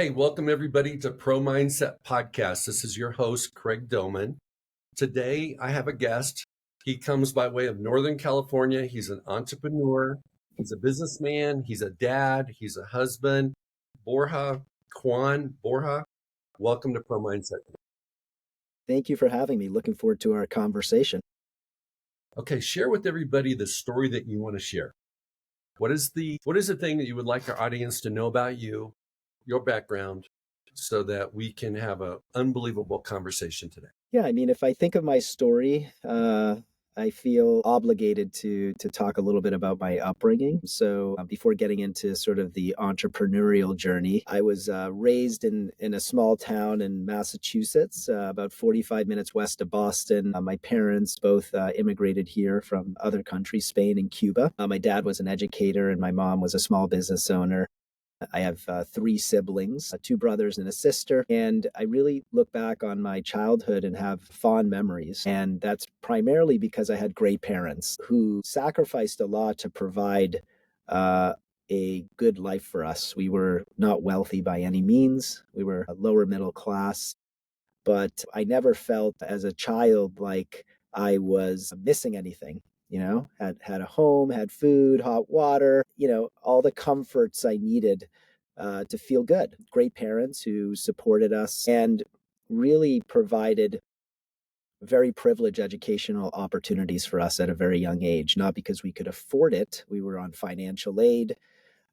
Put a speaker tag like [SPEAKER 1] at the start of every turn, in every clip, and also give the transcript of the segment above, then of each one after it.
[SPEAKER 1] Hey, welcome everybody to Pro Mindset Podcast. This is your host, Craig Domann. Today, I have a guest. He comes by way of Northern California. He's an entrepreneur. He's a businessman. He's a dad. He's a husband. Borja Cuan. Borja, welcome to Pro Mindset.
[SPEAKER 2] Thank you for having me. Looking forward to our conversation.
[SPEAKER 1] Okay, share with everybody the story that you want to share. What is the thing that you would like our audience to know about you, your background, so that we can have an unbelievable conversation today?
[SPEAKER 2] Yeah, I mean, if I think of my story, I feel obligated to talk a little bit about my upbringing. So before getting into sort of the entrepreneurial journey, I was raised in a small town in Massachusetts, about 45 minutes west of Boston. My parents both immigrated here from other countries, Spain and Cuba. My dad was an educator and my mom was a small business owner. I have three siblings, two brothers and a sister. And I really look back on my childhood and have fond memories. And that's primarily because I had great parents who sacrificed a lot to provide a good life for us. We were not wealthy by any means. We were a lower middle class, but I never felt as a child like I was missing anything. Had a home, had food, hot water, all the comforts I needed to feel good. Great parents who supported us and really provided very privileged educational opportunities for us at a very young age, not because we could afford it. We were on financial aid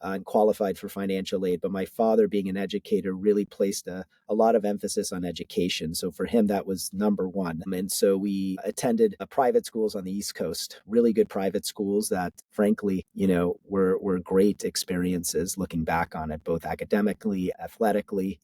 [SPEAKER 2] and qualified for financial aid. But my father, being an educator, really placed a lot of emphasis on education. So for him, that was number one. And so we attended private schools on the East Coast, really good private schools that, frankly, were great experiences looking back on it, both academically, athletically,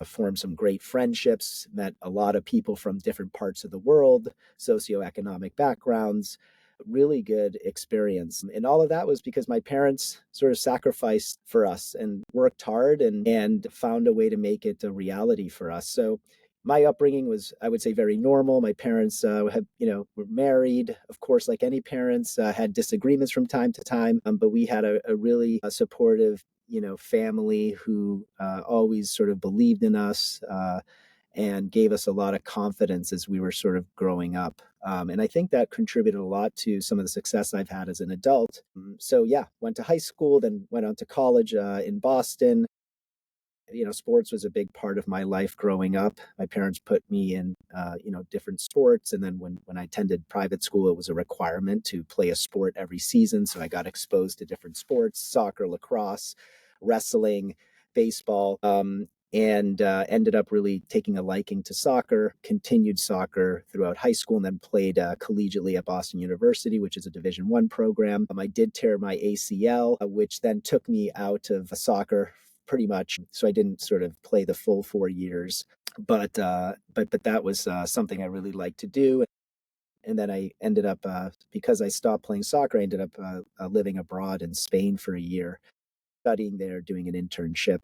[SPEAKER 2] formed some great friendships, met a lot of people from different parts of the world, socioeconomic backgrounds. Really good experience. And all of that was because my parents sort of sacrificed for us and worked hard and found a way to make it a reality for us. So my upbringing was, I would say, very normal. My parents were married, of course, like any parents, had disagreements from time to time, but we had a really supportive, family who always sort of believed in us, and gave us a lot of confidence as we were sort of growing up. And I think that contributed a lot to some of the success I've had as an adult. So yeah, went to high school, then went on to college in Boston. Sports was a big part of my life growing up. My parents put me in, different sports. And then when I attended private school, it was a requirement to play a sport every season. So I got exposed to different sports: soccer, lacrosse, wrestling, baseball. And ended up really taking a liking to soccer, continued soccer throughout high school, and then played collegiately at Boston University, which is a Division I program. I did tear my ACL, which then took me out of soccer pretty much. So I didn't sort of play the full 4 years, but that was something I really liked to do. And then I ended up, because I stopped playing soccer, I ended up living abroad in Spain for a year, studying there, doing an internship.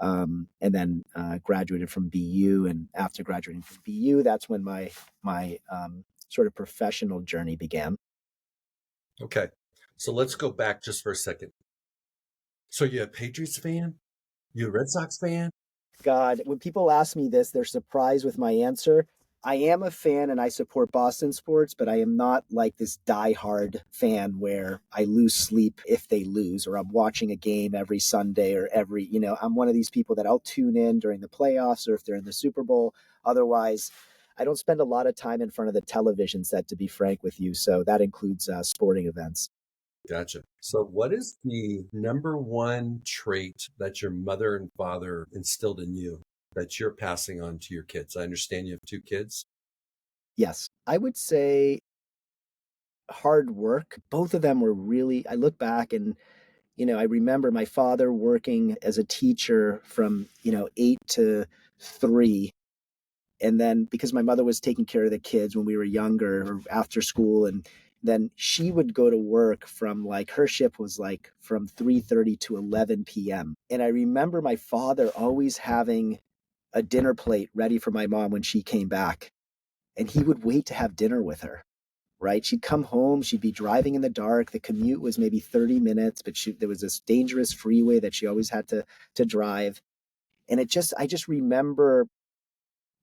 [SPEAKER 2] And then graduated from BU. And after graduating from BU, that's when my sort of professional journey began.
[SPEAKER 1] Okay, so let's go back just for a second. So you're a Patriots fan? You a Red Sox fan?
[SPEAKER 2] God, when people ask me this, they're surprised with my answer. I am a fan and I support Boston sports, but I am not like this diehard fan where I lose sleep if they lose, or I'm watching a game every Sunday or I'm one of these people that I'll tune in during the playoffs or if they're in the Super Bowl. Otherwise, I don't spend a lot of time in front of the television set, to be frank with you. So that includes sporting events.
[SPEAKER 1] Gotcha. So what is the number one trait that your mother and father instilled in you that you're passing on to your kids? I understand you have two kids.
[SPEAKER 2] Yes, I would say hard work. Both of them were really, I look back and, I remember my father working as a teacher from, 8 to 3. And then because my mother was taking care of the kids when we were younger or after school, and then she would go to work from her shift was from 3:30 to 11 p.m. And I remember my father always having a dinner plate ready for my mom when she came back. And he would wait to have dinner with her, right? She'd come home, she'd be driving in the dark. The commute was maybe 30 minutes, but there was this dangerous freeway that she always had to drive. And I just remember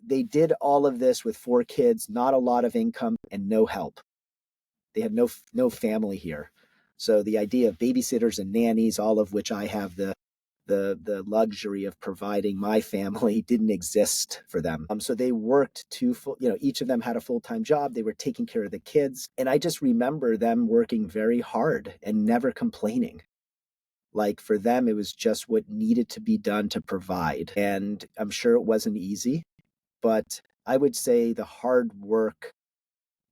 [SPEAKER 2] they did all of this with 4 kids, not a lot of income and no help. They had no family here. So the idea of babysitters and nannies, all of which I have the luxury of providing my family, didn't exist for them. So they worked each of them had a full-time job. They were taking care of the kids. And I just remember them working very hard and never complaining. Like for them, it was just what needed to be done to provide. And I'm sure it wasn't easy, but I would say the hard work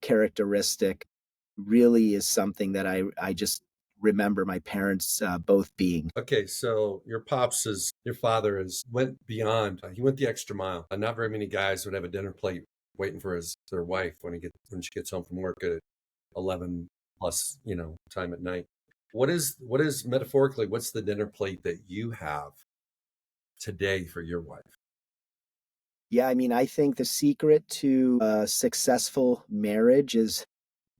[SPEAKER 2] characteristic really is something that I just remember my parents both being.
[SPEAKER 1] Okay, so your father is went beyond. He went the extra mile. Not very many guys would have a dinner plate waiting for their wife when she gets home from work at 11 plus, time at night. What is metaphorically, what's the dinner plate that you have today for your wife?
[SPEAKER 2] Yeah, I mean, I think the secret to a successful marriage is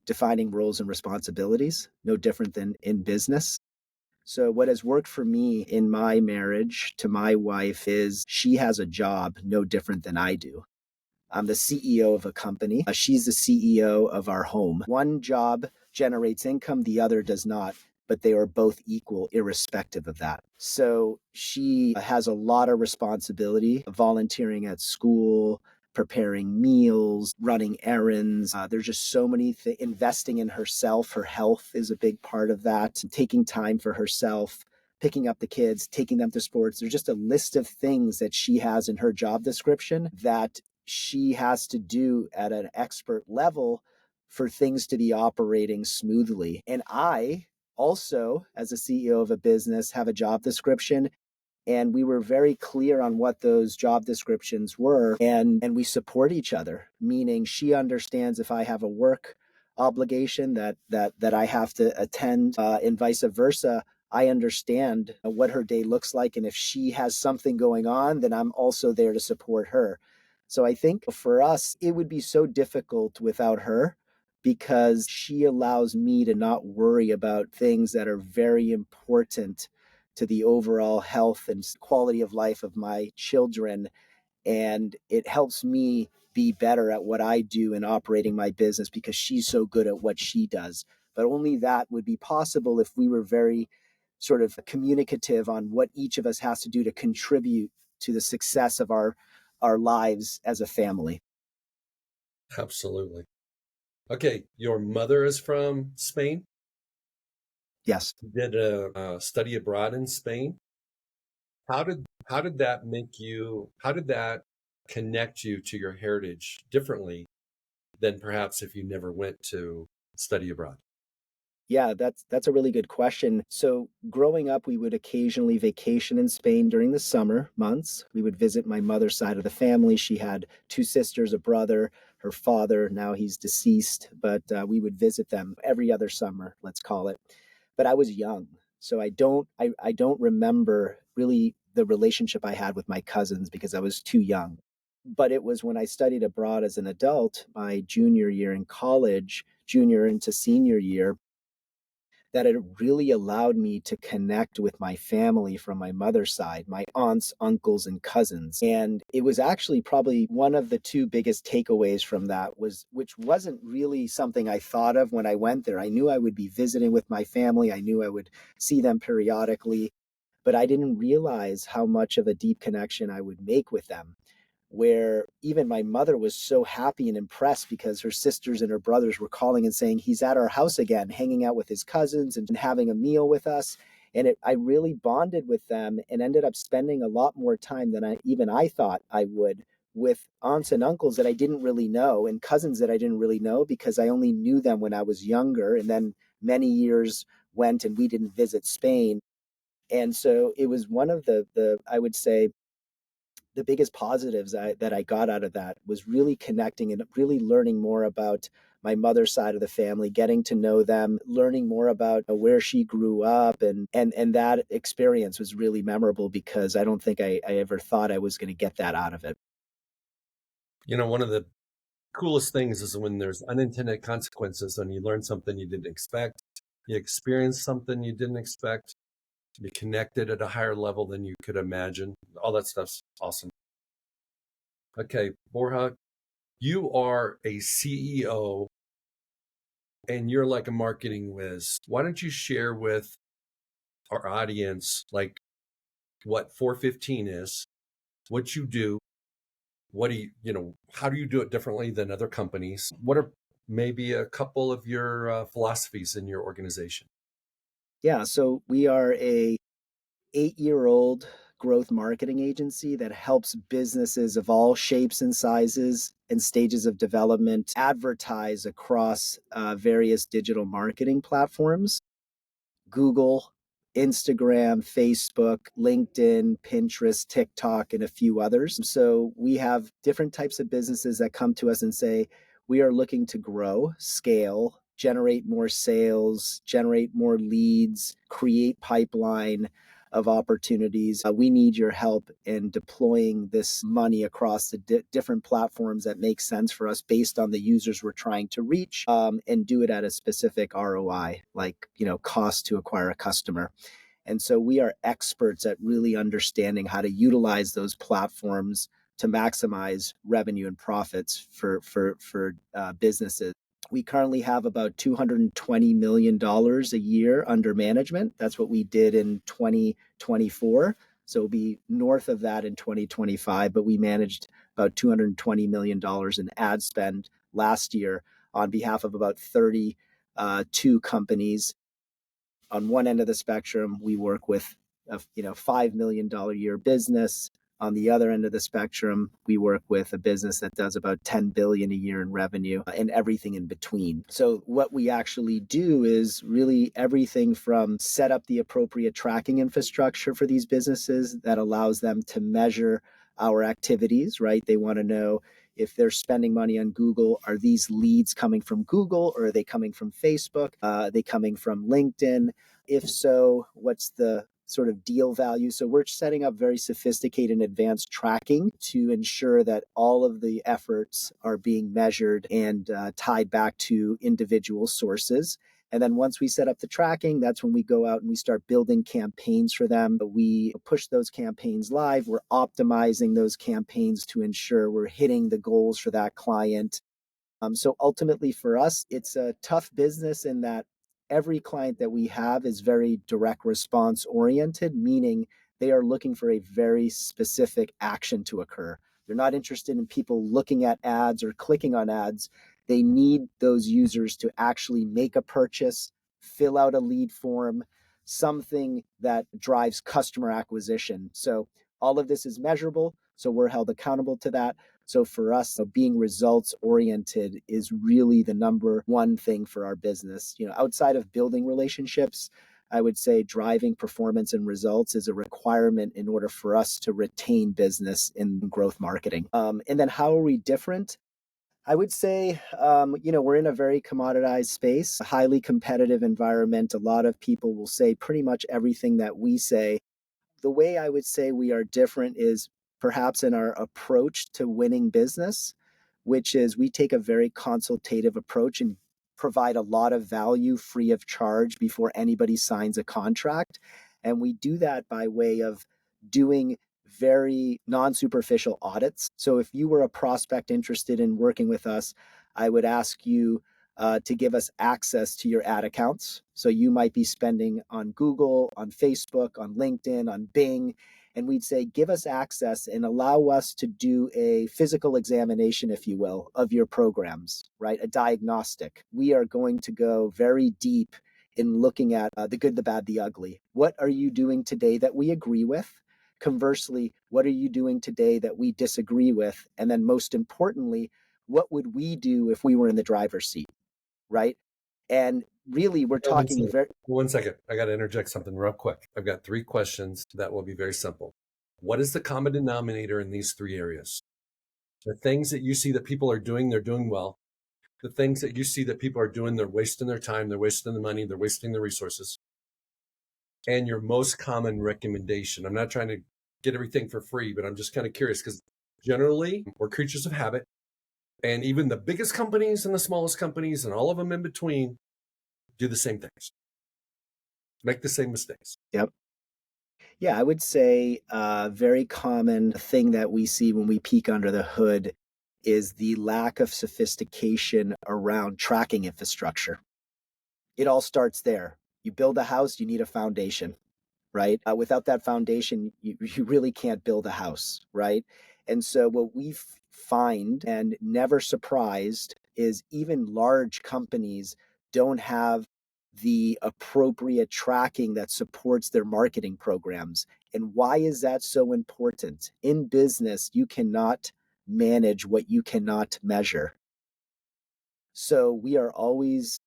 [SPEAKER 2] defining roles and responsibilities, no different than in business. So, what has worked for me in my marriage to my wife is she has a job no different than I do. I'm the CEO of a company. She's the CEO of our home. One job generates income, the other does not, but they are both equal, irrespective of that. So she has a lot of responsibility, volunteering at school, preparing meals, running errands. There's just so many things. Investing in herself, her health is a big part of that, taking time for herself. Picking up the kids, taking them to sports. There's just a list of things that she has in her job description that she has to do at an expert level for things to be operating smoothly. And I also, as a CEO of a business, have a job description, and we were very clear on what those job descriptions were, and we support each other, meaning she understands if I have a work obligation that I have to attend, and vice versa. I understand what her day looks like, and if she has something going on, then I'm also there to support her. So I think for us it would be so difficult without her, because she allows me to not worry about things that are very important to the overall health and quality of life of my children. And it helps me be better at what I do in operating my business because she's so good at what she does. But only that would be possible if we were very sort of communicative on what each of us has to do to contribute to the success of our lives as a family.
[SPEAKER 1] Absolutely. Okay, your mother is from Spain.
[SPEAKER 2] Yes.
[SPEAKER 1] Did a study abroad in Spain. How did that make you? How did that connect you to your heritage differently than perhaps if you never went to study abroad?
[SPEAKER 2] Yeah, that's a really good question. So, growing up, we would occasionally vacation in Spain during the summer months. We would visit my mother's side of the family. She had 2 sisters, a brother, her father. Now he's deceased, but we would visit them every other summer, let's call it. But I was young, so I don't remember really the relationship I had with my cousins because I was too young. But it was when I studied abroad as an adult, my junior year in college, junior into senior year, that it really allowed me to connect with my family from my mother's side, my aunts, uncles, and cousins. And it was actually probably one of the two biggest takeaways from that was, which wasn't really something I thought of when I went there. I knew I would be visiting with my family. I knew I would see them periodically, but I didn't realize how much of a deep connection I would make with them, where even my mother was so happy and impressed because her sisters and her brothers were calling and saying he's at our house again, hanging out with his cousins and having a meal with us. And I really bonded with them and ended up spending a lot more time than I thought I would, with aunts and uncles that I didn't really know and cousins that I didn't really know because I only knew them when I was younger. And then many years went and we didn't visit Spain. And so it was one of the I would say the biggest positives that I got out of that was really connecting and really learning more about my mother's side of the family, getting to know them, learning more about where she grew up, and that experience was really memorable because I don't think I ever thought I was going to get that out of it.
[SPEAKER 1] One of the coolest things is when there's unintended consequences and you learn something you didn't expect, you experience something you didn't expect. be connected at a higher level than you could imagine. All that stuff's awesome. Okay, Borja, you are a CEO and you're like a marketing whiz. Why don't you share with our audience like what 415 is, what you do, what do how do you do it differently than other companies? What are maybe a couple of your philosophies in your organization?
[SPEAKER 2] Yeah, so we are a 8-year-old growth marketing agency that helps businesses of all shapes and sizes and stages of development advertise across various digital marketing platforms: Google, Instagram, Facebook, LinkedIn, Pinterest, TikTok, and a few others. So we have different types of businesses that come to us and say, we are looking to grow, scale, generate more sales, generate more leads, create pipeline of opportunities. We need your help in deploying this money across the different platforms that make sense for us based on the users we're trying to reach, and do it at a specific ROI, like, cost to acquire a customer. And so we are experts at really understanding how to utilize those platforms to maximize revenue and profits for businesses. We currently have about $220 million a year under management. That's what we did in 2024. So it'll be north of that in 2025, but we managed about $220 million in ad spend last year on behalf of about 32 companies. On one end of the spectrum, we work with a $5 million a year business. On the other end of the spectrum, we work with a business that does about 10 billion a year in revenue, and everything in between. So what we actually do is really everything from set up the appropriate tracking infrastructure for these businesses that allows them to measure our activities, right? They want to know, if they're spending money on Google, are these leads coming from Google, or are they coming from Facebook? Are they coming from LinkedIn? If so, what's the sort of deal value? So we're setting up very sophisticated and advanced tracking to ensure that all of the efforts are being measured and tied back to individual sources. And then once we set up the tracking, that's when we go out and we start building campaigns for them. We push those campaigns live. We're optimizing those campaigns to ensure we're hitting the goals for that client. So ultimately for us, it's a tough business in that every client that we have is very direct response oriented, meaning they are looking for a very specific action to occur. They're not interested in people looking at ads or clicking on ads. They need those users to actually make a purchase, fill out a lead form, something that drives customer acquisition. So all of this is measurable, so we're held accountable to that. So for us, being results oriented is really the number one thing for our business. Outside of building relationships, I would say driving performance and results is a requirement in order for us to retain business in growth marketing. And then how are we different? I would say, we're in a very commoditized space, a highly competitive environment. A lot of people will say pretty much everything that we say. The way I would say we are different is perhaps in our approach to winning business, which is we take a very consultative approach and provide a lot of value free of charge before anybody signs a contract. And we do that by way of doing very non-superficial audits. So if you were a prospect interested in working with us, I would ask you to give us access to your ad accounts. So you might be spending on Google, on Facebook, on LinkedIn, on Bing, and we'd say, give us access and allow us to do a physical examination, if you will, of your programs, right? A diagnostic. We are going to go very deep in looking at the good, the bad, the ugly. What are you doing today that we agree with? Conversely, what are you doing today that we disagree with? And then most importantly, what would we do if we were in the driver's seat, right? And really, we're talking very...
[SPEAKER 1] 1 second. I got to interject something real quick. I've got 3 questions that will be very simple. What is the common denominator in these 3 areas? The things that you see that people are doing, they're doing well. The things that you see that people are doing, they're wasting their time, they're wasting the money, they're wasting their resources. And your most common recommendation. I'm not trying to get everything for free, but I'm just kind of curious because generally we're creatures of habit. And even the biggest companies and the smallest companies and all of them in between do the same things, make the same mistakes.
[SPEAKER 2] Yep. Yeah, I would say a very common thing that we see when we peek under the hood is the lack of sophistication around tracking infrastructure. It all starts there. You build a house, you need a foundation, right? Without that foundation, you really can't build a house, right? And so what we find, and never surprised, is even large companies don't have the appropriate tracking that supports their marketing programs. And why is that so important? In business, you cannot manage what you cannot measure. So we are always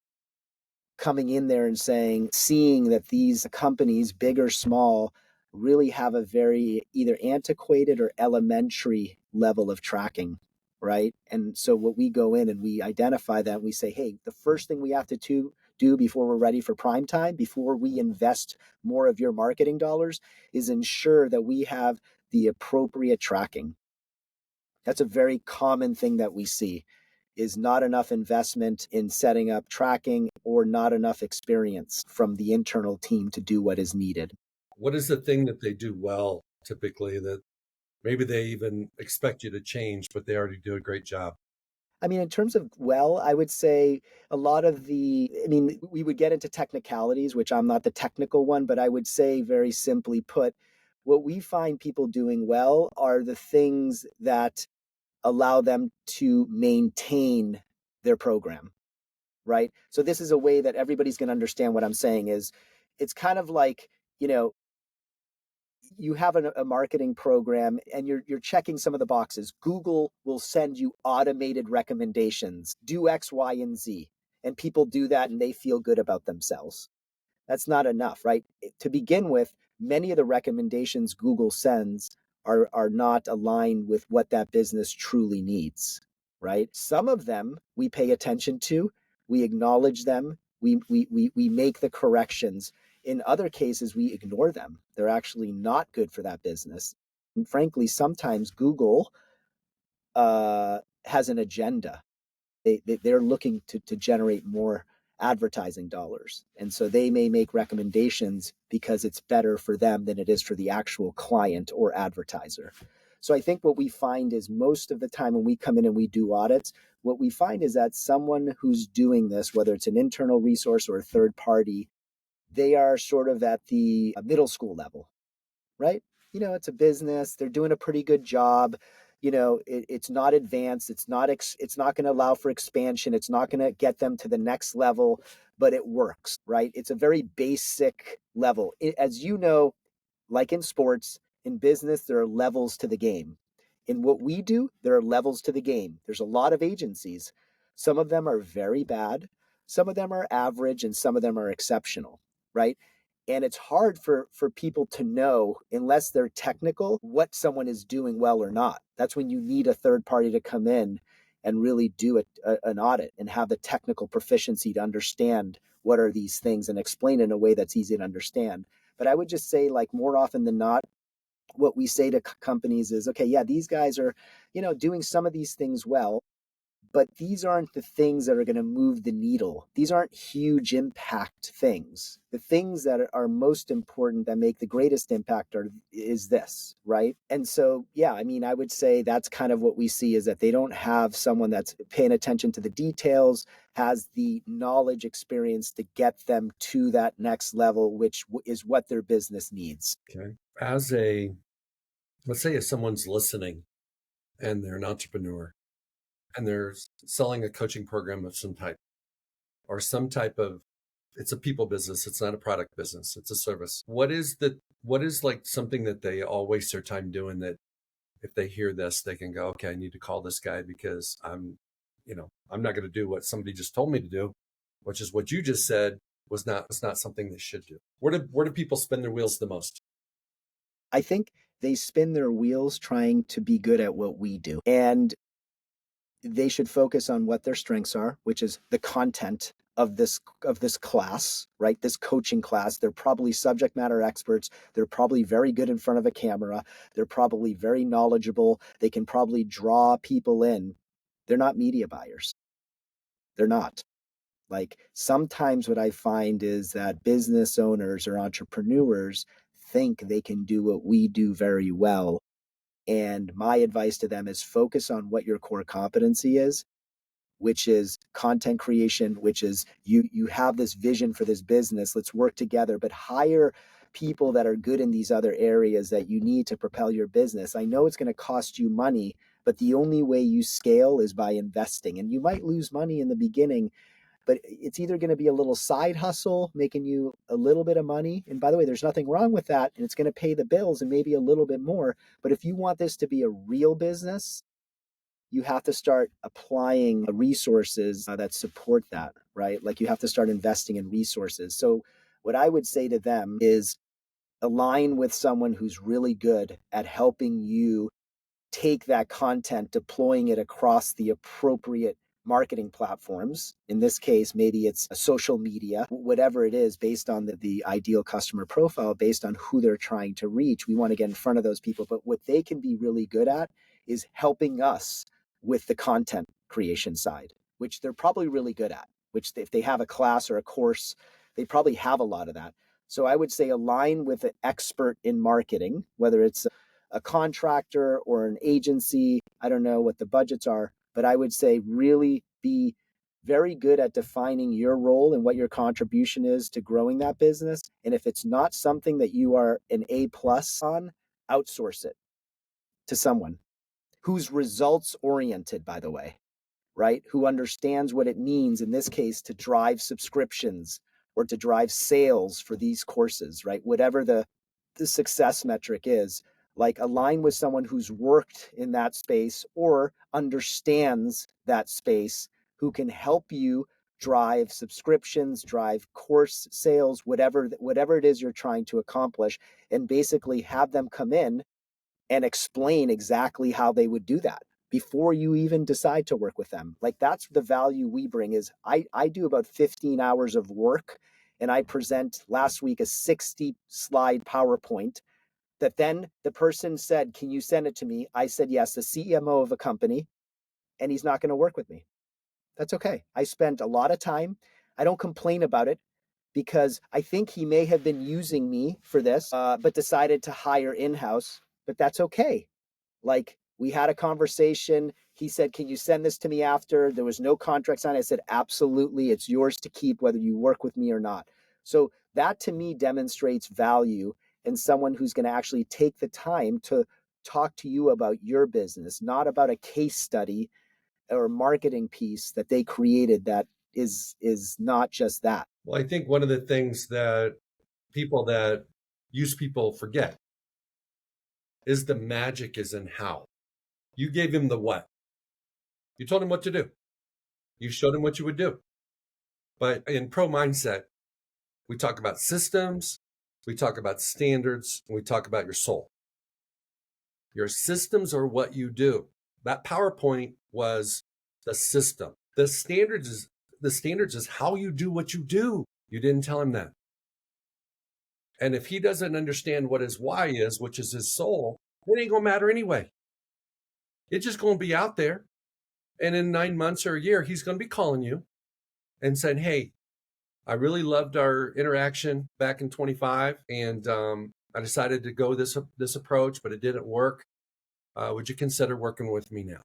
[SPEAKER 2] coming in there and saying, seeing that these companies, big or small, really have a very either antiquated or elementary level of tracking, right? And so what we go in and we identify that, we say, hey, the first thing we have to do before we're ready for prime time, before we invest more of your marketing dollars, is ensure that we have the appropriate tracking. That's a very common thing that we see, is not enough investment in setting up tracking or not enough experience from the internal team to do what is needed.
[SPEAKER 1] What is the thing that they do well typically that maybe they even expect you to change, but they already do a great job?
[SPEAKER 2] I mean, in terms of, well, I would say a lot of I mean, we would get into technicalities, which I'm not the technical one, but I would say very simply put, what we find people doing well are the things that allow them to maintain their program, right? So this is a way that everybody's going to understand what I'm saying is it's kind of like, you know, you have a marketing program and you're checking some of the boxes. Google will send you automated recommendations. Do X, Y, and Z. And people do that and they feel good about themselves. That's not enough, right? To begin with, many of the recommendations Google sends are not aligned with what that business truly needs, right? Some of them we pay attention to, we acknowledge them, we make the corrections. In other cases, we ignore them. They're actually not good for that business. And frankly, sometimes Google has an agenda. They're looking to generate more advertising dollars. And so they may make recommendations because it's better for them than it is for the actual client or advertiser. So I think what we find is most of the time when we come in and we do audits, what we find is that someone who's doing this, whether it's an internal resource or a third party, they are sort of at the middle school level, right? It's a business. They're doing a pretty good job. It's not advanced. It's not going to allow for expansion. It's not going to get them to the next level, but it works, right? It's a very basic level. As you know, like in sports, in business, there are levels to the game. In what we do, there are levels to the game. There's a lot of agencies. Some of them are very bad, some of them are average, and some of them are exceptional, right? And it's hard for people to know, unless they're technical, what someone is doing well or not. That's when you need a third party to come in and really do an audit and have the technical proficiency to understand what are these things and explain in a way that's easy to understand. But I would just say, like, more often than not, what we say to companies is, okay, yeah, these guys are, doing some of these things well, but these aren't the things that are going to move the needle. These aren't huge impact things. The things that are most important, that make the greatest impact, is this, right? And so, yeah, I mean, I would say that's kind of what we see, is that they don't have someone that's paying attention to the details, has the knowledge, experience to get them to that next level, which is what their business needs.
[SPEAKER 1] Okay. Let's say if someone's listening and they're an entrepreneur and they're selling a coaching program of some type or some type of, it's a people business. It's not a product business. It's a service. What is like something that they all waste their time doing, that if they hear this, they can go, okay, I need to call this guy because I'm not going to do what somebody just told me to do, which is what you just said was not something they should do. Where do people spin their wheels the most?
[SPEAKER 2] I think they spin their wheels trying to be good at what we do. And they should focus on what their strengths are, which is the content of this class, right? This coaching class. They're probably subject matter experts. They're probably very good in front of a camera. They're probably very knowledgeable. They can probably draw people in. They're not media buyers. They're not. Like, sometimes what I find is that business owners or entrepreneurs think they can do what we do very well. And my advice to them is focus on what your core competency is, which is content creation, which is you have this vision for this business. Let's work together, but hire people that are good in these other areas that you need to propel your business. I know it's going to cost you money, but the only way you scale is by investing. And you might lose money in the beginning, but it's either going to be a little side hustle making you a little bit of money. And by the way, there's nothing wrong with that. And it's going to pay the bills and maybe a little bit more. But if you want this to be a real business, you have to start applying resources that support that, right? Like you have to start investing in resources. So what I would say to them is align with someone who's really good at helping you take that content, deploying it across the appropriate marketing platforms. In this case, maybe it's a social media, whatever it is, based on the ideal customer profile, based on who they're trying to reach. We want to get in front of those people. But what they can be really good at is helping us with the content creation side, which they're probably really good at, which if they have a class or a course, they probably have a lot of that. So I would say align with an expert in marketing, whether it's a contractor or an agency. I don't know what the budgets are, but I would say really be very good at defining your role and what your contribution is to growing that business. And if it's not something that you are an A plus on, outsource it to someone who's results oriented, by the way, right? Who understands what it means in this case to drive subscriptions or to drive sales for these courses, right? Whatever the success metric is, like align with someone who's worked in that space or understands that space, who can help you drive subscriptions, drive course sales, whatever it is you're trying to accomplish, and basically have them come in and explain exactly how they would do that before you even decide to work with them. Like that's the value we bring is I do about 15 hours of work and I present last week a 60 slide PowerPoint that then the person said, can you send it to me? I said, yes, the CMO of a company, and he's not going to work with me. That's okay. I spent a lot of time. I don't complain about it because I think he may have been using me for this, but decided to hire in-house, but that's okay. Like we had a conversation. He said, can you send this to me after? There was no contract signed. I said, absolutely. It's yours to keep whether you work with me or not. So that to me demonstrates value in someone who's going to actually take the time to talk to you about your business, not about a case study or marketing piece that they created that is not just that.
[SPEAKER 1] Well, I think one of the things that people that use people forget is the magic is in how. You gave him the what. You told him what to do. You showed him what you would do. But in pro mindset, we talk about systems, we talk about standards, and we talk about your soul. Your systems are what you do. That PowerPoint was the system. The standards is how you do what you do. You didn't tell him that. And if he doesn't understand what his why is, which is his soul, it ain't gonna matter anyway. It's just gonna be out there. And in 9 months or a year, he's gonna be calling you and saying, hey, I really loved our interaction back in 25, and I decided to go this approach, but it didn't work. Would you consider working with me now?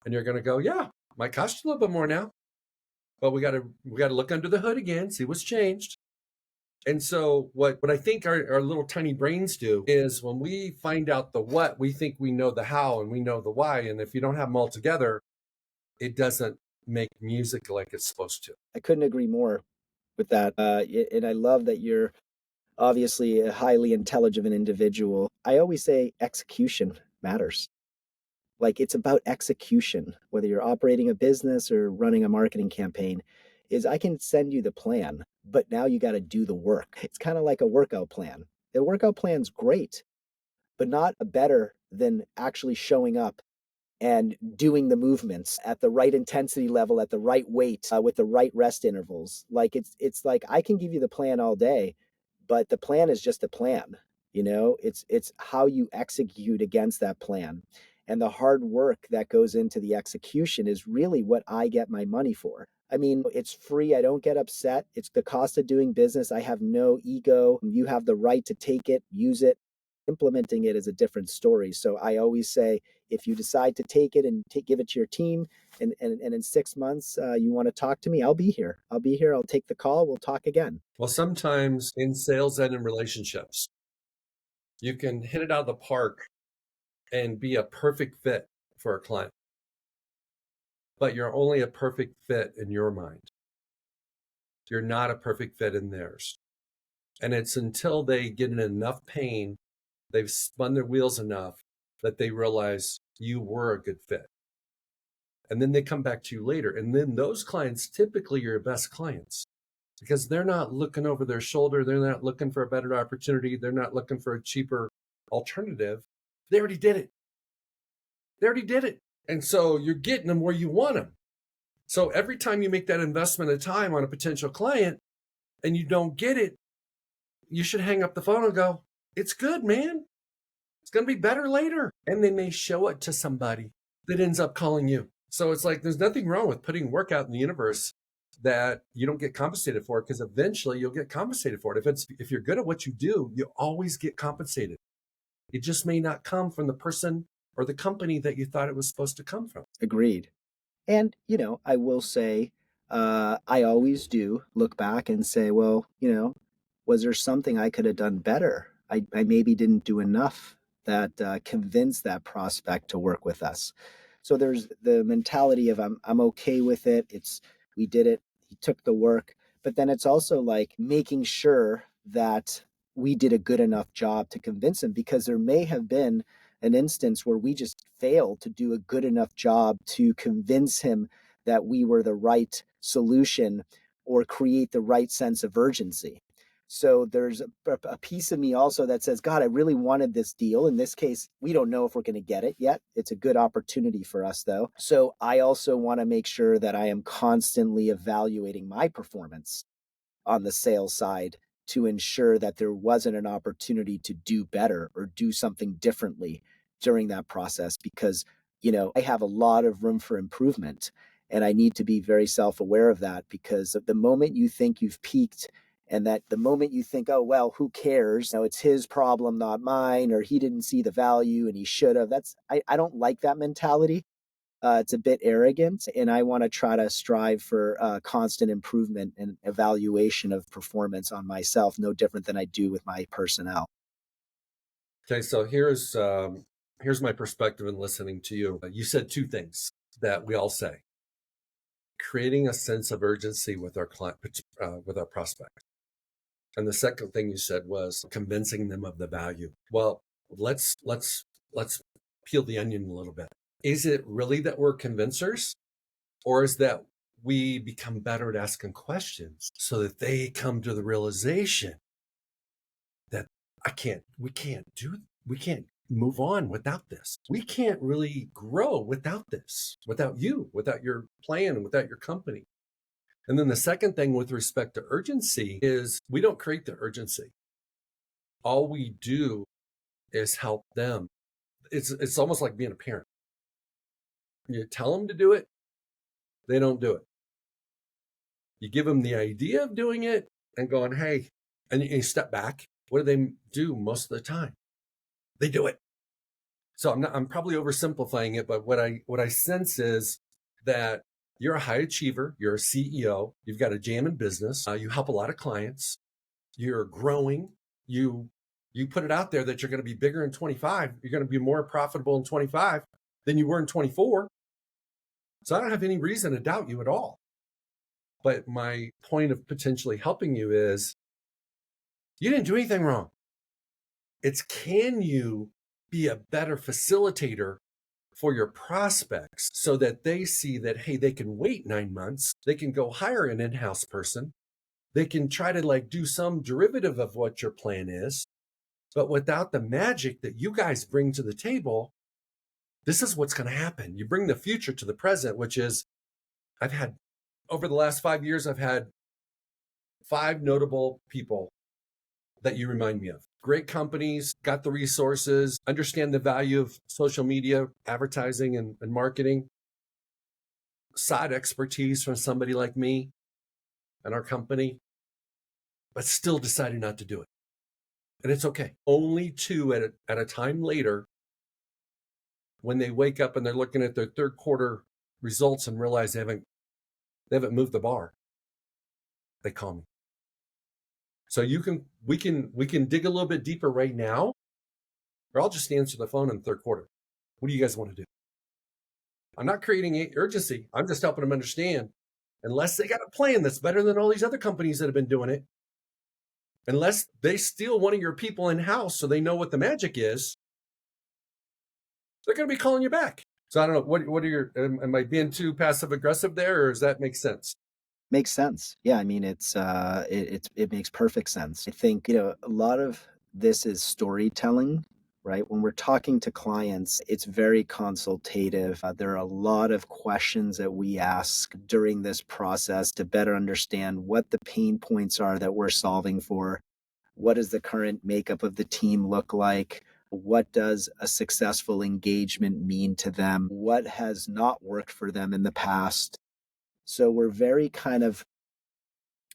[SPEAKER 1] And you're going to go, yeah, might cost you a little bit more now, but we got to look under the hood again, see what's changed. And so what I think our little tiny brains do is when we find out the what, we think we know the how and we know the why. And if you don't have them all together, it doesn't make music like it's supposed to.
[SPEAKER 2] I couldn't agree more with that. And I love that you're obviously a highly intelligent individual. I always say execution matters. Like it's about execution, whether you're operating a business or running a marketing campaign, is I can send you the plan, but now you got to do the work. It's kind of like a workout plan. The workout plan's great, but not better than actually showing up and doing the movements at the right intensity level, at the right weight, with the right rest intervals. Like it's like I can give you the plan all day, but the plan is just a plan. You know, it's how you execute against that plan. And the hard work that goes into the execution is really what I get my money for. I mean, it's free. I don't get upset. It's the cost of doing business. I have no ego. You have the right to take it, use it. Implementing it is a different story. So I always say, if you decide to take it and give it to your team, and in 6 months you want to talk to me, I'll be here. I'll be here. I'll take the call. We'll talk again.
[SPEAKER 1] Well, sometimes in sales and in relationships, you can hit it out of the park and be a perfect fit for a client, but you're only a perfect fit in your mind. You're not a perfect fit in theirs. And it's until they get in enough pain, they've spun their wheels enough that they realize you were a good fit. And then they come back to you later. And then those clients typically are your best clients because they're not looking over their shoulder. They're not looking for a better opportunity. They're not looking for a cheaper alternative. They already did it. They already did it. And so you're getting them where you want them. So every time you make that investment of time on a potential client and you don't get it, you should hang up the phone and go, it's good, man. It's going to be better later. And they may show it to somebody that ends up calling you. So it's like, there's nothing wrong with putting work out in the universe that you don't get compensated for, because eventually you'll get compensated for it. If you're good at what you do, you always get compensated. It just may not come from the person or the company that you thought it was supposed to come from.
[SPEAKER 2] Agreed. And, I will say, I always do look back and say, well, was there something I could have done better? I maybe didn't do enough that convinced that prospect to work with us. So there's the mentality of I'm okay with it. We did it. He took the work. But then it's also like making sure that we did a good enough job to convince him, because there may have been an instance where we just failed to do a good enough job to convince him that we were the right solution or create the right sense of urgency. So there's a piece of me also that says, God, I really wanted this deal. In this case, we don't know if we're going to get it yet. It's a good opportunity for us, though. So I also want to make sure that I am constantly evaluating my performance on the sales side to ensure that there wasn't an opportunity to do better or do something differently during that process, because, I have a lot of room for improvement, and I need to be very self-aware of that, because the moment you think you've peaked, and that the moment you think, oh, well, who cares? It's his problem, not mine, or he didn't see the value and he should have. I don't like that mentality. It's a bit arrogant, and I want to try to strive for constant improvement and evaluation of performance on myself, no different than I do with my personnel.
[SPEAKER 1] Okay, so here's my perspective in listening to you. You said two things that we all say: creating a sense of urgency with our client, with our prospect. And the second thing you said was convincing them of the value. Well, let's peel the onion a little bit. Is it really that we're convincers, or is that we become better at asking questions so that they come to the realization that we can't move on without this. We can't really grow without this, without you, without your plan, without your company. And then the second thing with respect to urgency is we don't create the urgency. All we do is help them. It's almost like being a parent. You tell them to do it, they don't do it. You give them the idea of doing it and going, hey, and you step back. What do they do most of the time? They do it. So I'm probably oversimplifying it, but what I sense is that you're a high achiever, you're a CEO, you've got a jam in business, you help a lot of clients, you're growing, you put it out there that you're going to be bigger in 25, you're going to be more profitable in 25 than you were in 24. So I don't have any reason to doubt you at all. But my point of potentially helping you is you didn't do anything wrong. It's, can you be a better facilitator for your prospects so that they see that, hey, they can wait 9 months, they can go hire an in-house person, they can try to do some derivative of what your plan is, but without the magic that you guys bring to the table, this is what's going to happen. You bring the future to the present, which is, over the last 5 years, I've had 5 notable people that you remind me of. Great companies, got the resources, understand the value of social media, advertising, and marketing, side expertise from somebody like me and our company, but still decided not to do it. And it's okay. Only two at a time later, when they wake up and they're looking at their third quarter results and realize they haven't moved the bar, they call me. So we can dig a little bit deeper right now, or I'll just answer the phone in the third quarter. What do you guys want to do? I'm not creating urgency. I'm just helping them understand. Unless they got a plan that's better than all these other companies that have been doing it, unless they steal one of your people in house so they know what the magic is, they're going to be calling you back. So I don't know. What are your? Am I being too passive aggressive there, or does that make sense?
[SPEAKER 2] Makes sense. Yeah, I mean, it makes perfect sense. I think, a lot of this is storytelling, right? When we're talking to clients, it's very consultative. There are a lot of questions that we ask during this process to better understand what the pain points are that we're solving for. What does the current makeup of the team look like? What does a successful engagement mean to them? What has not worked for them in the past? So we're very kind of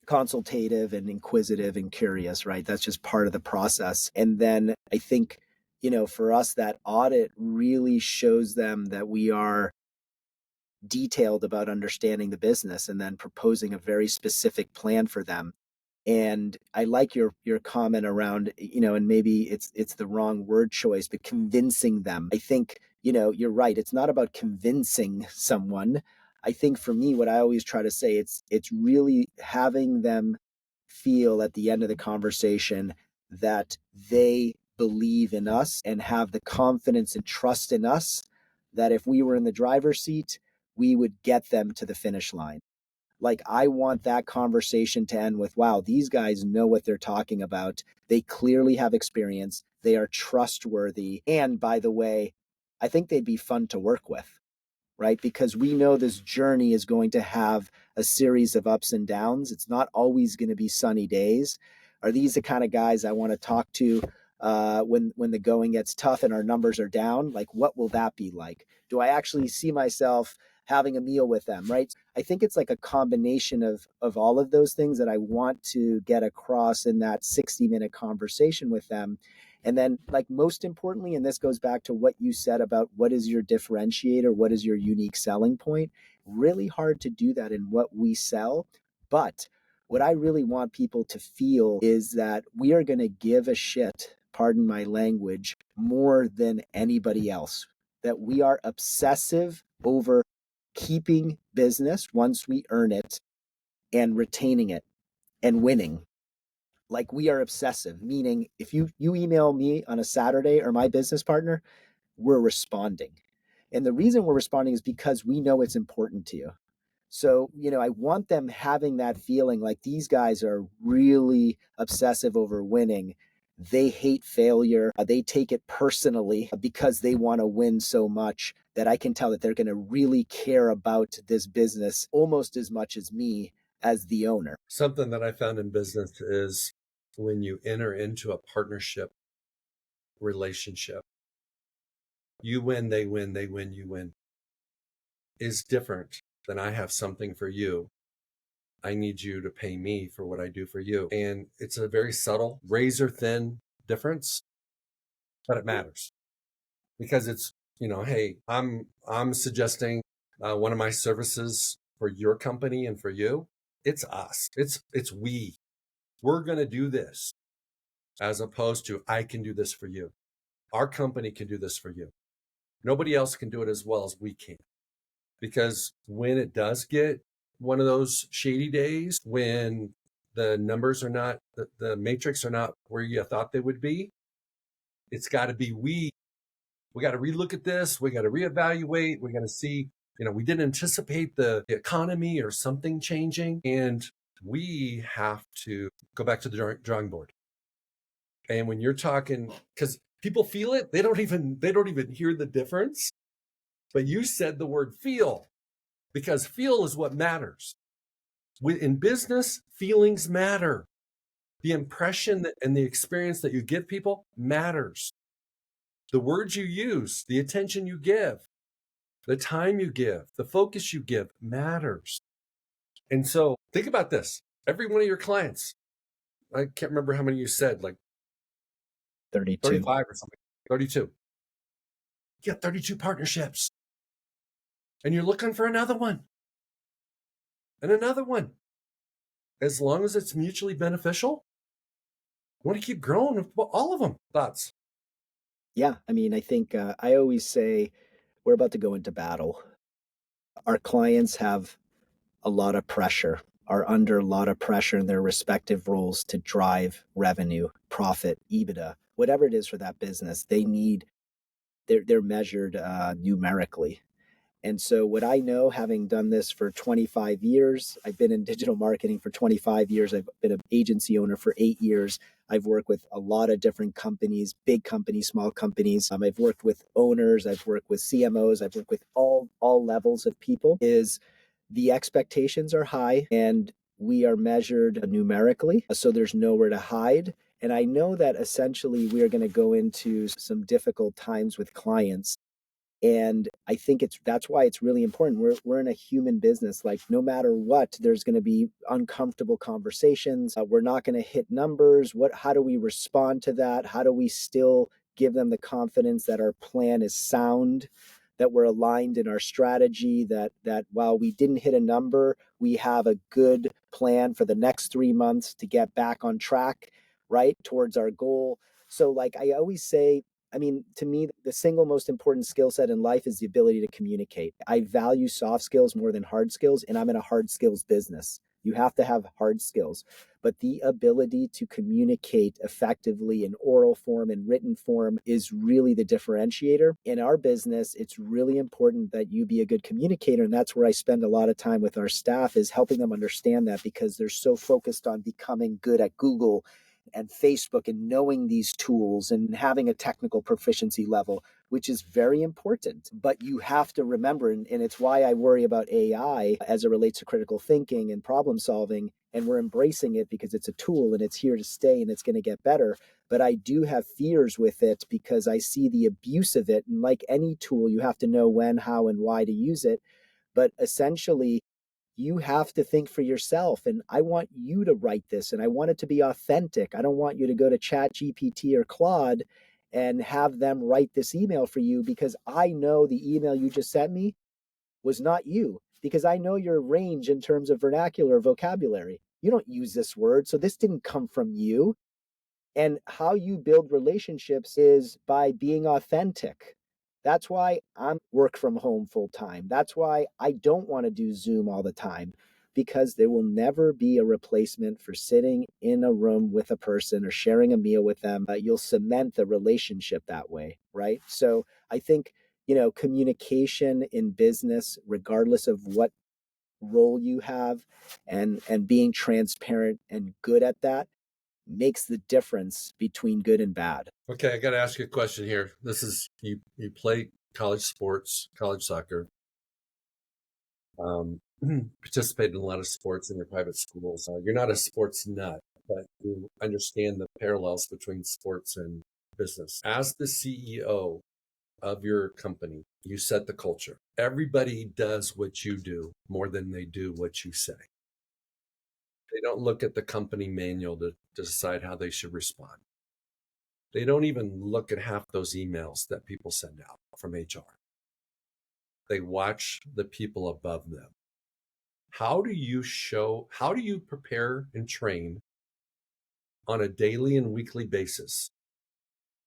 [SPEAKER 2] consultative and inquisitive and curious, right? That's just part of the process. And then I think, for us, that audit really shows them that we are detailed about understanding the business and then proposing a very specific plan for them. And I like your comment around, and maybe it's the wrong word choice, but convincing them. I think, you're right. It's not about convincing someone. I think for me, what I always try to say, it's really having them feel at the end of the conversation that they believe in us and have the confidence and trust in us that if we were in the driver's seat, we would get them to the finish line. Like, I want that conversation to end with, wow, these guys know what they're talking about. They clearly have experience. They are trustworthy. And by the way, I think they'd be fun to work with, right? Because we know this journey is going to have a series of ups and downs. It's not always going to be sunny days. Are these the kind of guys I want to talk to when the going gets tough and our numbers are down? Like, what will that be like? Do I actually see myself having a meal with them, right? I think it's like a combination of all of those things that I want to get across in that 60-minute conversation with them. And then, like, most importantly, and this goes back to what you said about what is your differentiator, what is your unique selling point, really hard to do that in what we sell. But what I really want people to feel is that we are going to give a shit, pardon my language, more than anybody else. That we are obsessive over keeping business once we earn it and retaining it and winning. Like, we are obsessive, meaning if you email me on a Saturday or my business partner, we're responding. And the reason we're responding is because we know it's important to you. So, I want them having that feeling like these guys are really obsessive over winning. They hate failure. They take it personally because they want to win so much that I can tell that they're going to really care about this business almost as much as me as the owner.
[SPEAKER 1] Something that I found in business is when you enter into a partnership relationship, you win, they win, they win, you win, is different than I have something for you. I need you to pay me for what I do for you. And it's a very subtle, razor thin difference, but it matters because it's, hey, I'm suggesting one of my services for your company and for you. It's us. It's we. We're going to do this as opposed to I can do this for you. Our company can do this for you. Nobody else can do it as well as we can. Because when it does get one of those shady days, when the numbers are not, the matrix are not where you thought they would be, it's got to be we got to relook at this. We got to reevaluate. We got to see, we didn't anticipate the economy or something changing. And we have to go back to the drawing board. And when you're talking, because people feel it, they don't even hear the difference. But you said the word feel, because feel is what matters. In business, feelings matter. The impression and the experience that you give people matters. The words you use, the attention you give, the time you give, the focus you give matters. And so think about this. Every one of your clients, I can't remember how many you said, like
[SPEAKER 2] 32.
[SPEAKER 1] 35 or something, 32. You got 32 partnerships. And you're looking for another one and another one. As long as it's mutually beneficial, you want to keep growing with all of them. Thoughts?
[SPEAKER 2] Yeah, I mean, I think I always say we're about to go into battle. Our clients have a lot of pressure, are under a lot of pressure in their respective roles to drive revenue, profit, EBITDA, whatever it is for that business. They need they're measured numerically. And so, what I know, having done this for 25 years, I've been in digital marketing for 25 years. I've been an agency owner for 8 years. I've worked with a lot of different companies, big companies, small companies. I've worked with owners. I've worked with CMOs. I've worked with all levels of people. Is the expectations are high and we are measured numerically, so there's nowhere to hide. And I know that essentially we are going to go into some difficult times with clients, and I think that's why it's really important. We're in a human business. Like, no matter what, there's going to be uncomfortable conversations. We're not going to hit numbers. How do we respond to that? How do we still give them the confidence that our plan is sound, that we're aligned in our strategy, that while we didn't hit a number, we have a good plan for the next 3 months to get back on track, right, towards our goal. So, like I always say, I mean, to me, the single most important skill set in life is the ability to communicate. I value soft skills more than hard skills, and I'm in a hard skills business. You have to have hard skills, but the ability to communicate effectively in oral form and written form is really the differentiator. In our business, it's really important that you be a good communicator, and that's where I spend a lot of time with our staff, is helping them understand that, because they're so focused on becoming good at Google and Facebook and knowing these tools and having a technical proficiency level, which is very important. But you have to remember, and it's why I worry about AI as it relates to critical thinking and problem solving. And we're embracing it because it's a tool and it's here to stay and it's going to get better. But I do have fears with it because I see the abuse of it. And like any tool, you have to know when, how, and why to use it. But essentially, you have to think for yourself. And I want you to write this, and I want it to be authentic. I don't want you to go to Chat GPT or Claude and have them write this email for you, because I know the email you just sent me was not you, because I know your range in terms of vernacular vocabulary. You don't use this word, so this didn't come from you. And how you build relationships is by being authentic. That's why I'm work from home full time. That's why I don't want to do Zoom all the time, because there will never be a replacement for sitting in a room with a person or sharing a meal with them. You'll cement the relationship that way, right? So I think, communication in business, regardless of what role you have, and being transparent and good at that, makes the difference between good and bad.
[SPEAKER 1] Okay, I got to ask you a question here. This is you play college sports, college soccer, participate in a lot of sports in your private schools. You're not a sports nut, but you understand the parallels between sports and business. As the CEO of your company, you set the culture. Everybody does what you do more than they do what you say. They don't look at the company manual to decide how they should respond. They don't even look at half those emails that people send out from HR. They watch the people above them. How do you prepare and train on a daily and weekly basis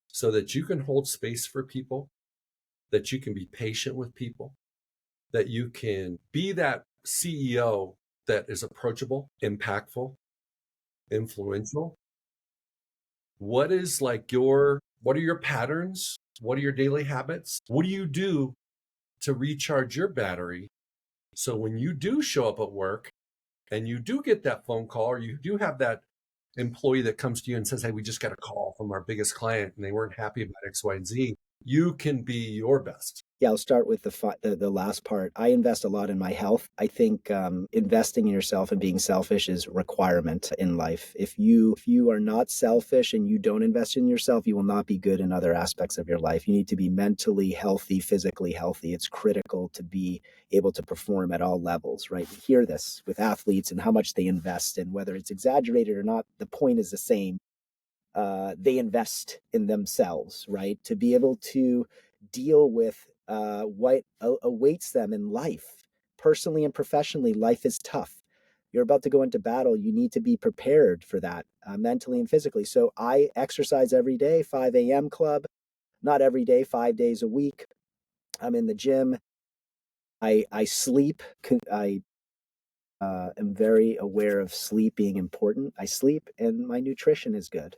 [SPEAKER 1] so that you can hold space for people, that you can be patient with people, that you can be that CEO that is approachable, impactful, influential? What are your patterns? What are your daily habits? What do you do to recharge your battery so when you do show up at work and you do get that phone call, or you do have that employee that comes to you and says, hey, we just got a call from our biggest client and they weren't happy about X, Y, and Z, you can be your best?
[SPEAKER 2] Yeah, I'll start with the last part. I invest a lot in my health. I think investing in yourself and being selfish is a requirement in life. If you are not selfish and you don't invest in yourself, you will not be good in other aspects of your life. You need to be mentally healthy, physically healthy. It's critical to be able to perform at all levels, right? We hear this with athletes and how much they invest, and whether it's exaggerated or not, the point is the same. They invest in themselves, right? To be able to deal with what awaits them in life, personally and professionally. Life is tough. You're about to go into battle. You need to be prepared for that mentally and physically. So I exercise every day, 5 a.m. club, not every day, 5 days a week. I'm in the gym. I sleep. I am very aware of sleep being important. I sleep and my nutrition is good,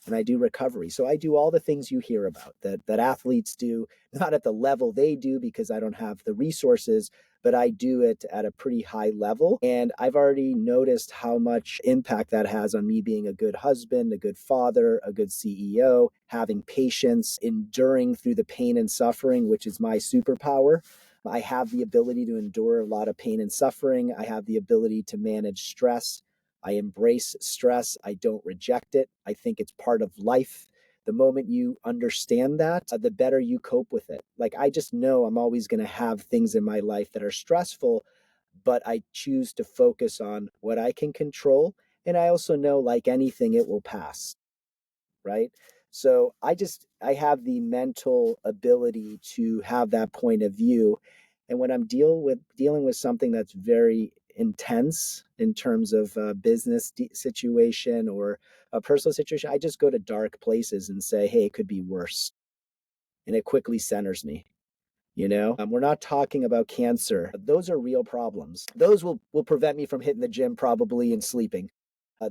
[SPEAKER 2] and I do recovery. So I do all the things you hear about that athletes do, not at the level they do because I don't have the resources, but I do it at a pretty high level. And I've already noticed how much impact that has on me being a good husband, a good father, a good CEO, having patience, enduring through the pain and suffering, which is my superpower. I have the ability to endure a lot of pain and suffering. I have the ability to manage stress. I embrace stress. I don't reject it. I think it's part of life. The moment you understand that, the better you cope with it. Like, I just know I'm always going to have things in my life that are stressful, but I choose to focus on what I can control. And I also know, like anything, it will pass, right? So I have the mental ability to have that point of view. And when I'm dealing with something that's very intense in terms of a business situation or a personal situation, I just go to dark places and say, hey, it could be worse. And it quickly centers me. We're not talking about cancer. Those are real problems. Those will prevent me from hitting the gym probably and sleeping.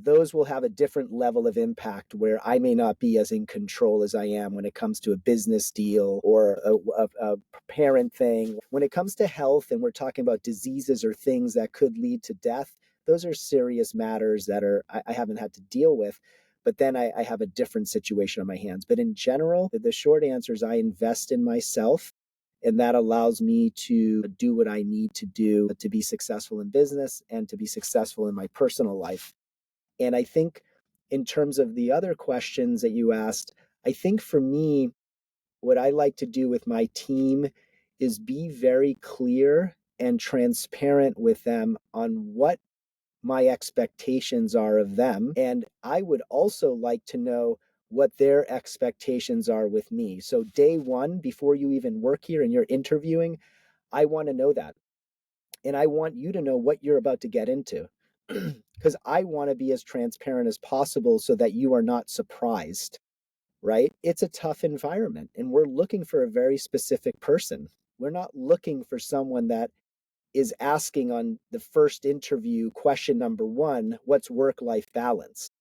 [SPEAKER 2] Those will have a different level of impact where I may not be as in control as I am when it comes to a business deal or a parent thing. When it comes to health and we're talking about diseases or things that could lead to death, those are serious matters that I haven't had to deal with. But then I have a different situation on my hands. But in general, the short answer is I invest in myself. And that allows me to do what I need to do to be successful in business and to be successful in my personal life. And I think in terms of the other questions that you asked, I think for me, what I like to do with my team is be very clear and transparent with them on what my expectations are of them. And I would also like to know what their expectations are with me. So, day one, before you even work here and you're interviewing, I want to know that. And I want you to know what you're about to get into. Because I want to be as transparent as possible so that you are not surprised, right? It's a tough environment and we're looking for a very specific person. We're not looking for someone that is asking on the first interview, question number one, what's work-life balance?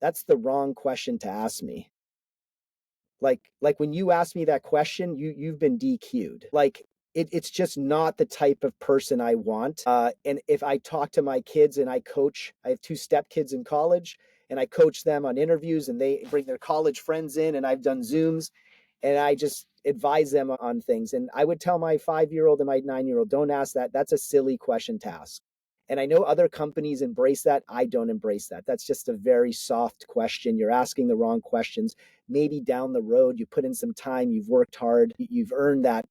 [SPEAKER 2] That's the wrong question to ask me. Like when you ask me that question, you've been DQ'd. Like it's just not the type of person I want. And if I talk to my kids and I have two step kids in college, and I coach them on interviews, and they bring their college friends in, and I've done Zooms, and I just advise them on things. And I would tell my 5-year-old and my 9-year-old, don't ask that. That's a silly question to ask. And I know other companies embrace that. I don't embrace that. That's just a very soft question. You're asking the wrong questions. Maybe down the road, you put in some time, you've worked hard, you've earned that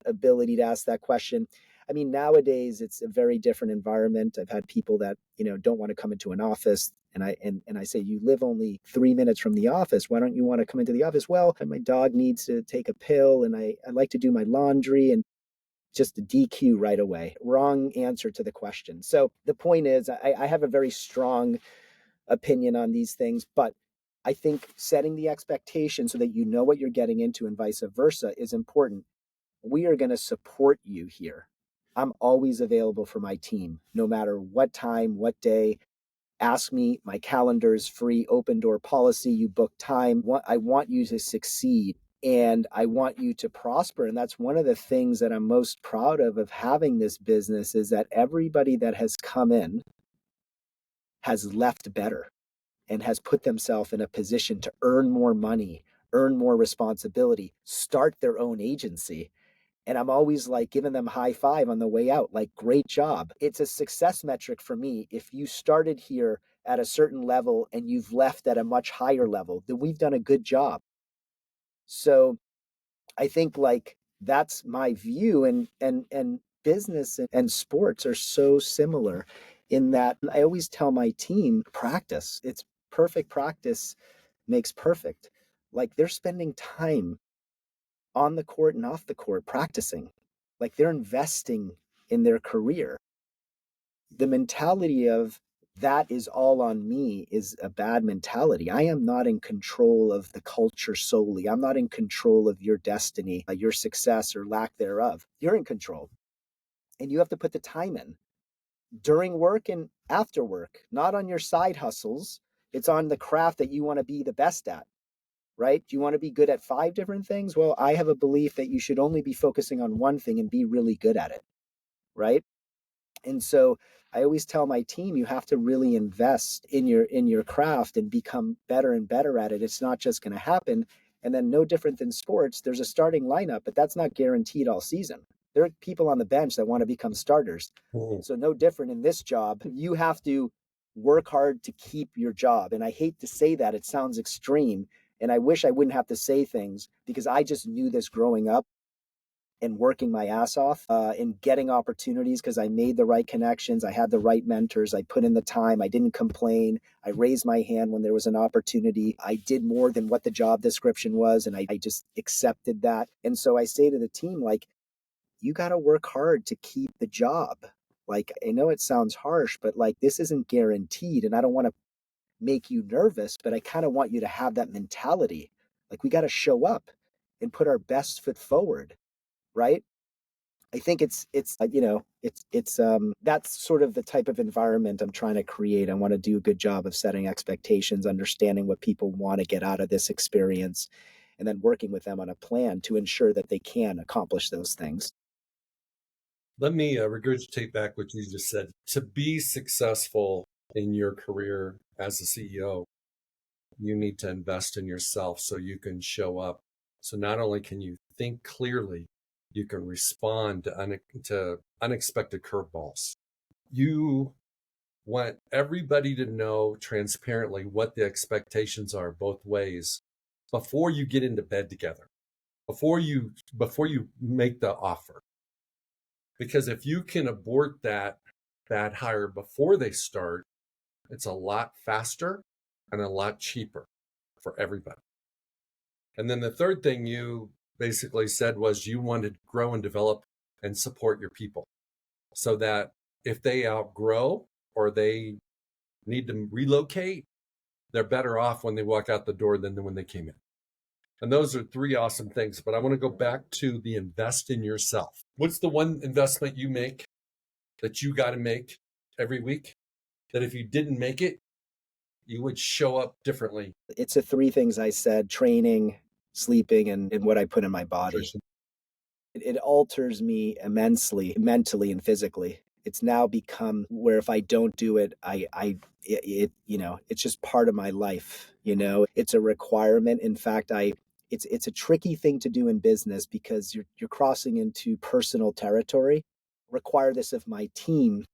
[SPEAKER 2] ability to ask that question. I mean, nowadays it's a very different environment. I've had people that, don't want to come into an office. And I say, you live only 3 minutes from the office. Why don't you want to come into the office? Well, my dog needs to take a pill, and I like to do my laundry, and just a DQ right away. Wrong answer to the question. So the point is, I have a very strong opinion on these things, but I think setting the expectation so that you know what you're getting into and vice versa is important. We are going to support you here. I'm always available for my team, no matter what time, what day. Ask me. My calendar is free, open door policy. You book time. I want you to succeed and I want you to prosper. And that's one of the things that I'm most proud of having this business, is that everybody that has come in has left better and has put themselves in a position to earn more money, earn more responsibility, start their own agency. And I'm always like giving them high five on the way out, like, great job. It's a success metric for me. If you started here at a certain level and you've left at a much higher level, then we've done a good job. So I think like that's my view, and business and sports are so similar in that I always tell my team practice. It's perfect practice makes perfect. Like they're spending time on the court and off the court practicing. Like they're investing in their career. The mentality of that is all on me is a bad mentality. I am not in control of the culture solely. I'm not in control of your destiny, your success or lack thereof. You're in control, and you have to put the time in during work and after work, not on your side hustles. It's on the craft that you want to be the best at, right? Do you want to be good at 5 different things? Well, I have a belief that you should only be focusing on one thing and be really good at it, right? And so I always tell my team, you have to really invest in your craft and become better and better at it. It's not just going to happen. And then no different than sports, there's a starting lineup, but that's not guaranteed all season. There are people on the bench that want to become starters.
[SPEAKER 1] Mm-hmm.
[SPEAKER 2] So no different in this job. You have to work hard to keep your job. And I hate to say that, it sounds extreme. And I wish I wouldn't have to say things because I just knew this growing up and working my ass off and getting opportunities because I made the right connections. I had the right mentors. I put in the time. I didn't complain. I raised my hand when there was an opportunity. I did more than what the job description was, and I just accepted that. And so I say to the team, like, you got to work hard to keep the job. Like, I know it sounds harsh, but like, this isn't guaranteed. And I don't want to make you nervous, but I kind of want you to have that mentality. Like, we got to show up and put our best foot forward, right? I think it's that's sort of the type of environment I'm trying to create. I want to do a good job of setting expectations, understanding what people want to get out of this experience, and then working with them on a plan to ensure that they can accomplish those things.
[SPEAKER 1] Let me regurgitate back what you just said. To be successful in your career as a CEO, you need to invest in yourself so you can show up. So not only can you think clearly, you can respond to unexpected curveballs. You want everybody to know transparently what the expectations are both ways before you get into bed together, before you make the offer. Because if you can abort that hire before they start, it's a lot faster and a lot cheaper for everybody. And then the third thing you basically said was you wanted to grow and develop and support your people so that if they outgrow or they need to relocate, they're better off when they walk out the door than when they came in. And those are three awesome things. But I want to go back to the invest in yourself. What's the one investment you make that you got to make every week that if you didn't make it, you would show up differently?
[SPEAKER 2] It's the three things I said: training, sleeping, and what I put in my body. It alters me immensely, mentally and physically. It's now become where if I don't do it, it's just part of my life. It's a requirement. In fact, it's a tricky thing to do in business because you're crossing into personal territory. Require this of my team,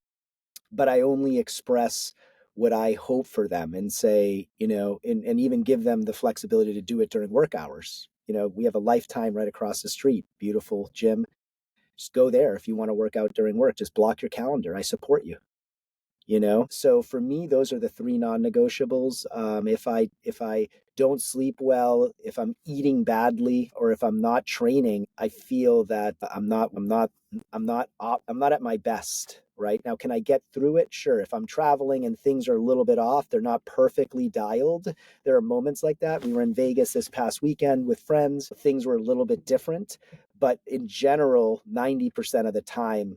[SPEAKER 2] but I only express what I hope for them and say, and even give them the flexibility to do it during work hours. We have a Lifetime right across the street, beautiful gym. Just go there if you want to work out during work. Just block your calendar. I support you. So for me, those are the three non-negotiables. If I don't sleep well, if I'm eating badly, or if I'm not training, I feel that I'm not at my best. Right now, can I get through it? Sure. If I'm traveling and things are a little bit off, they're not perfectly dialed. There are moments like that. We were in Vegas this past weekend with friends. Things were a little bit different, but in general, 90% of the time,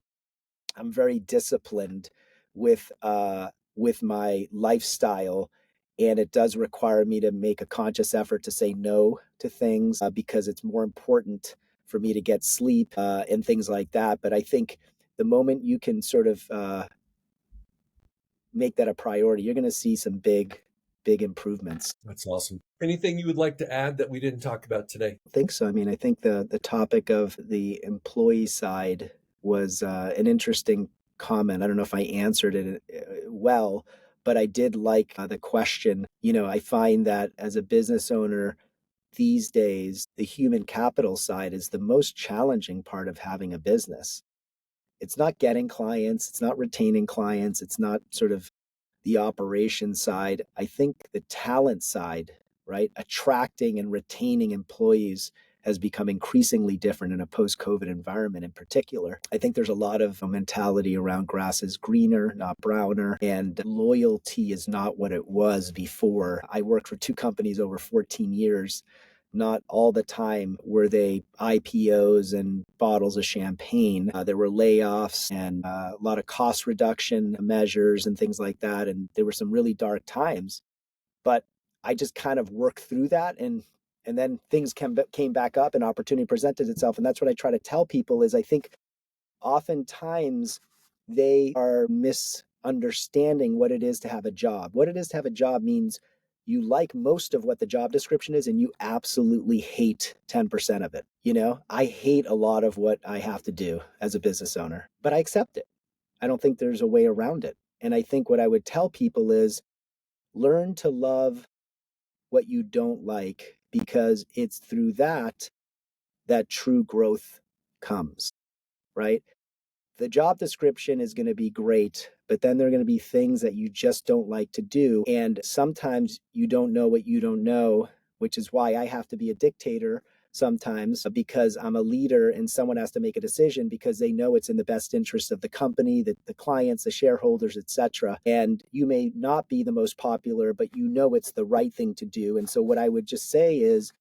[SPEAKER 2] I'm very disciplined with my lifestyle, and it does require me to make a conscious effort to say no to things because it's more important for me to get sleep and things like that. But I think the moment you can sort of make that a priority, you're going to see some big big improvements.
[SPEAKER 1] That's awesome. Anything you would like to add that we didn't talk about today?
[SPEAKER 2] I think so. I mean, I think the topic of the employee side was an interesting comment. I don't know if I answered it well, but I did like the question. I find that as a business owner these days, the human capital side is the most challenging part of having a business. It's not getting clients, it's not retaining clients, it's not sort of the operation side. I think the talent side, right? Attracting and retaining employees has become increasingly different in a post-COVID environment in particular. I think there's a lot of a mentality around grass is greener, not browner, and loyalty is not what it was before. I worked for two companies over 14 years. Not all the time were they IPOs and bottles of champagne. There were layoffs and a lot of cost reduction measures and things like that. And there were some really dark times. But I just kind of worked through that, and then things came back up and opportunity presented itself. And that's what I try to tell people is I think oftentimes they are misunderstanding what it is to have a job. What it is to have a job means you like most of what the job description is and you absolutely hate 10% of it. I hate a lot of what I have to do as a business owner, but I accept it. I don't think there's a way around it. And I think what I would tell people is learn to love what you don't like, because it's through that true growth comes, right? The job description is going to be great, but then there are going to be things that you just don't like to do. And sometimes you don't know what you don't know, which is why I have to be a dictator sometimes, because I'm a leader and someone has to make a decision because they know it's in the best interest of the company, the clients, the shareholders, etc. And you may not be the most popular, but you know it's the right thing to do. And so what I would just say is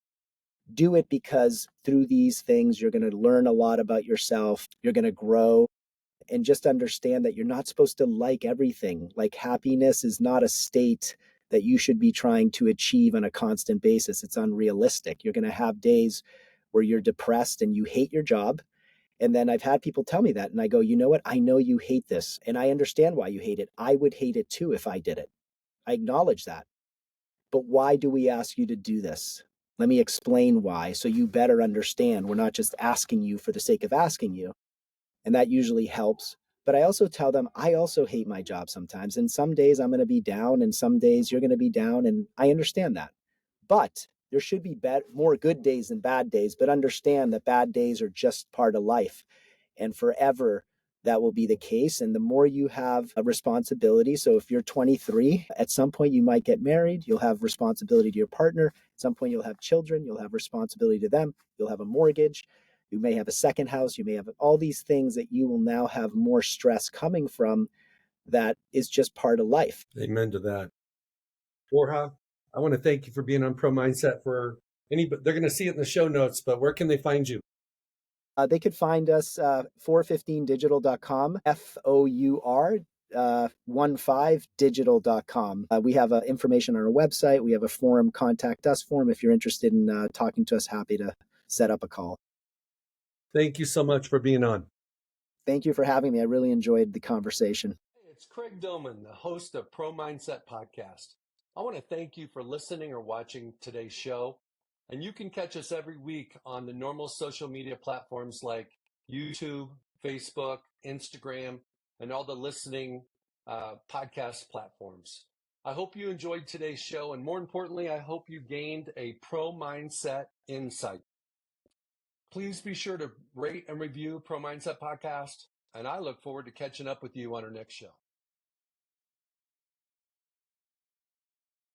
[SPEAKER 2] do it, because through these things, you're going to learn a lot about yourself. You're going to grow. And just understand that you're not supposed to like everything. Like happiness is not a state that you should be trying to achieve on a constant basis. It's unrealistic. You're going to have days where you're depressed and you hate your job. And then I've had people tell me that. And I go, you know what? I know you hate this. And I understand why you hate it. I would hate it too if I did it. I acknowledge that. But why do we ask you to do this? Let me explain why, so you better understand. We're not just asking you for the sake of asking you. And that usually helps. But I also tell them I also hate my job sometimes. And some days I'm going to be down, and some days you're going to be down. And I understand that. But there should be more good days than bad days. But understand that bad days are just part of life. And forever, that will be the case. And the more you have a responsibility, so if you're 23, at some point you might get married, you'll have responsibility to your partner. At some point you'll have children, you'll have responsibility to them, you'll have a mortgage. You may have a second house. You may have all these things that you will now have more stress coming from. That is just part of life.
[SPEAKER 1] Amen to that. Borja, I want to thank you for being on Pro Mindset. For they're going to see it in the show notes, but where can they find you?
[SPEAKER 2] They could find us four15digital.com, four15digital.com. We have information on our website. We have a forum, contact us form. If you're interested in talking to us, happy to set up a call.
[SPEAKER 1] Thank you so much for being on.
[SPEAKER 2] Thank you for having me. I really enjoyed the conversation.
[SPEAKER 1] Hey, it's Craig Domann, the host of Pro Mindset Podcast. I want to thank you for listening or watching today's show. And you can catch us every week on the normal social media platforms like YouTube, Facebook, Instagram, and all the listening podcast platforms. I hope you enjoyed today's show. And more importantly, I hope you gained a pro mindset insight. Please be sure to rate and review Pro Mindset Podcast, and I look forward to catching up with you on our next show.